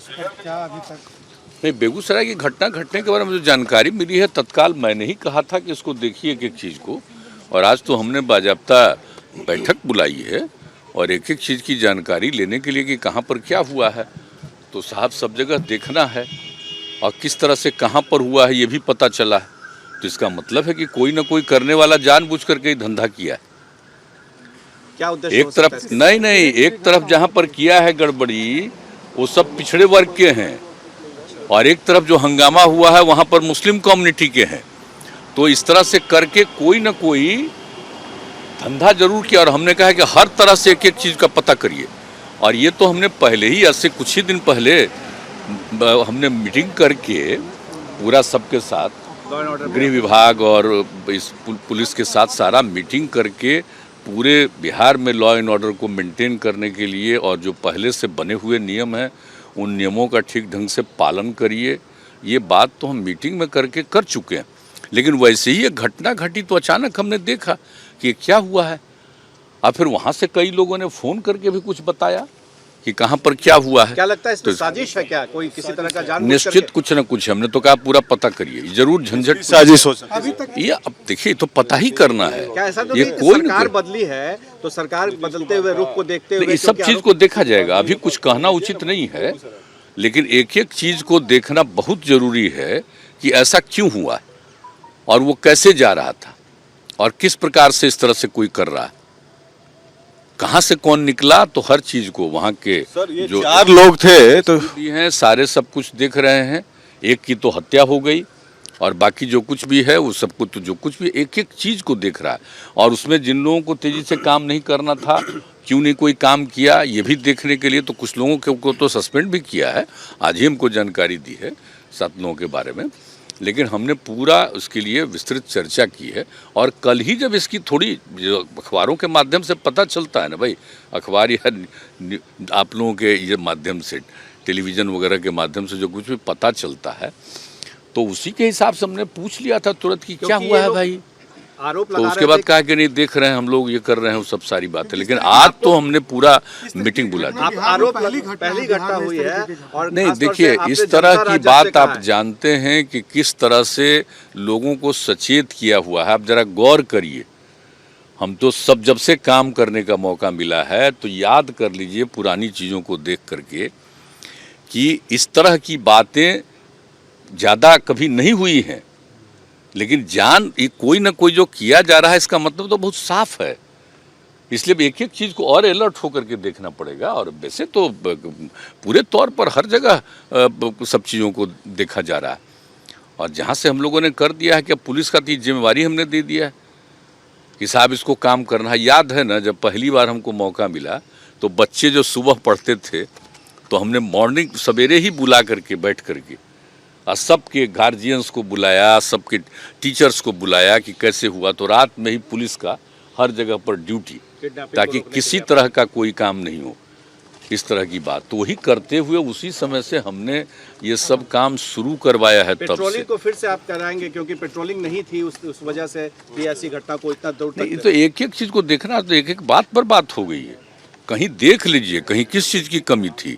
क्या अभी तक? नहीं, बेगूसराय की घटना घटने के बारे में जो जानकारी मिली है, तत्काल मैंने ही कहा था कि इसको देखिए एक एक चीज़ को, और आज तो हमने बाजाब्ता बैठक बुलाई है और एक एक चीज़ की जानकारी लेने के लिए कि कहाँ पर क्या हुआ है। तो साहब सब जगह देखना है और किस तरह से कहाँ पर हुआ है ये भी पता चला है। तो इसका मतलब है कि कोई ना कोई करने वाला जानबूझ करके ही धंधा किया है। क्या उद्देश्य एक तरफ नहीं, एक तरफ जहाँ पर किया है गड़बड़ी वो सब पिछड़े वर्ग के हैं और एक तरफ जो हंगामा हुआ है वहाँ पर मुस्लिम कम्युनिटी के हैं। तो इस तरह से करके कोई ना कोई धंधा जरूर किया और हमने कहा कि हर तरह से एक एक चीज़ का पता करिए। और ये तो हमने पहले ही, आज से कुछ ही दिन पहले हमने मीटिंग करके पूरा सबके साथ गृह विभाग और इस पुलिस के साथ सारा मीटिंग करके पूरे बिहार में लॉ एंड ऑर्डर को मेंटेन करने के लिए और जो पहले से बने हुए नियम हैं उन नियमों का ठीक ढंग से पालन करिए। ये बात तो हम मीटिंग में करके कर चुके हैं, लेकिन वैसे ही एक घटना घटी तो अचानक हमने देखा कि क्या हुआ है। और फिर वहाँ से कई लोगों ने फ़ोन करके भी कुछ बताया कि कहाँ पर क्या हुआ है। क्या लगता है इसमें तो साजिश है क्या, कोई किसी तरह का जान निश्चित कुछ न कुछ, हमने तो कहा पूरा पता करिए, जरूर झंझट साजिश हो सकती है। अभी तक ये अब देखिए तो पता ही करना है। क्या ऐसा तो ये नहीं कि कोई सरकार बदली है तो सरकार बदलते हुए रुख को देखते हुए इस सब चीज को देखा जाएगा। अभी कुछ कहना उचित नहीं है, लेकिन एक एक चीज को देखना बहुत जरूरी है कि ऐसा क्यों हुआ है और वो कैसे जा रहा था और किस प्रकार से इस तरह से कोई कर रहा है, कहाँ से कौन निकला। तो हर चीज को वहाँ के जो 4 लोग थे तो भी हैं सारे सब कुछ देख रहे हैं। एक की तो हत्या हो गई और बाकी जो कुछ भी है वो सब कुछ, तो जो कुछ भी एक एक चीज को देख रहा है और उसमें जिन लोगों को तेजी से काम नहीं करना था क्यों नहीं कोई काम किया ये भी देखने के लिए तो कुछ लोगों को तो सस्पेंड भी किया है। आज ही हमको जानकारी दी है 7 लोगों के बारे में, लेकिन हमने पूरा उसके लिए विस्तृत चर्चा की है। और कल ही जब इसकी थोड़ी जो अखबारों के माध्यम से पता चलता है ना भाई, अखबार या आप लोगों के ये माध्यम से, टेलीविज़न वगैरह के माध्यम से जो कुछ भी पता चलता है तो उसी के हिसाब से हमने पूछ लिया था तुरंत कि क्या हुआ है भाई। आरोप तो लगा उसके रहे बाद थे कहा कि नहीं देख रहे हैं हम लोग, ये कर रहे हैं, वो सब सारी बातें। लेकिन आज तो हमने पूरा मीटिंग बुला दी। आप आरोप पहली घटना हुई है और नहीं खास तौर से देखिए, आपने इस तरह जनता की राज्य से बात कहा आप है। जानते हैं कि किस तरह से लोगों को सचेत किया हुआ है। आप जरा गौर करिए, हम तो सब जब से काम करने का मौका मिला है तो याद कर लीजिए पुरानी चीज़ों को देख करके कि इस तरह की बातें ज़्यादा कभी नहीं हुई हैं। लेकिन ये कोई ना कोई जो किया जा रहा है इसका मतलब तो बहुत साफ है। इसलिए एक एक चीज़ को और अलर्ट होकर के देखना पड़ेगा। और वैसे तो पूरे तौर पर हर जगह सब चीज़ों को देखा जा रहा है और जहाँ से हम लोगों ने कर दिया है कि अब पुलिस का जिम्मेवारी हमने दे दिया है कि साहब इसको काम करना है। याद है ना, जब पहली बार हमको मौका मिला तो बच्चे जो सुबह पढ़ते थे तो हमने मॉर्निंग सवेरे ही बुला करके बैठ करके और सबके गार्जियंस को बुलाया, सबके टीचर्स को बुलाया कि कैसे हुआ। तो रात में ही पुलिस का हर जगह पर ड्यूटी, ताकि किसी तरह का कोई काम नहीं हो, इस तरह की बात। तो वही करते हुए उसी समय से हमने ये सब काम शुरू करवाया है। तब से पेट्रोलिंग को फिर से आप कराएंगे क्योंकि पेट्रोलिंग नहीं थी उस वजह से भी ऐसी घटना को इतना दूर तक। नहीं, तो एक एक चीज़ को देखना, तो एक एक बात पर बात हो गई है। कहीं देख लीजिए कहीं किस चीज़ की कमी थी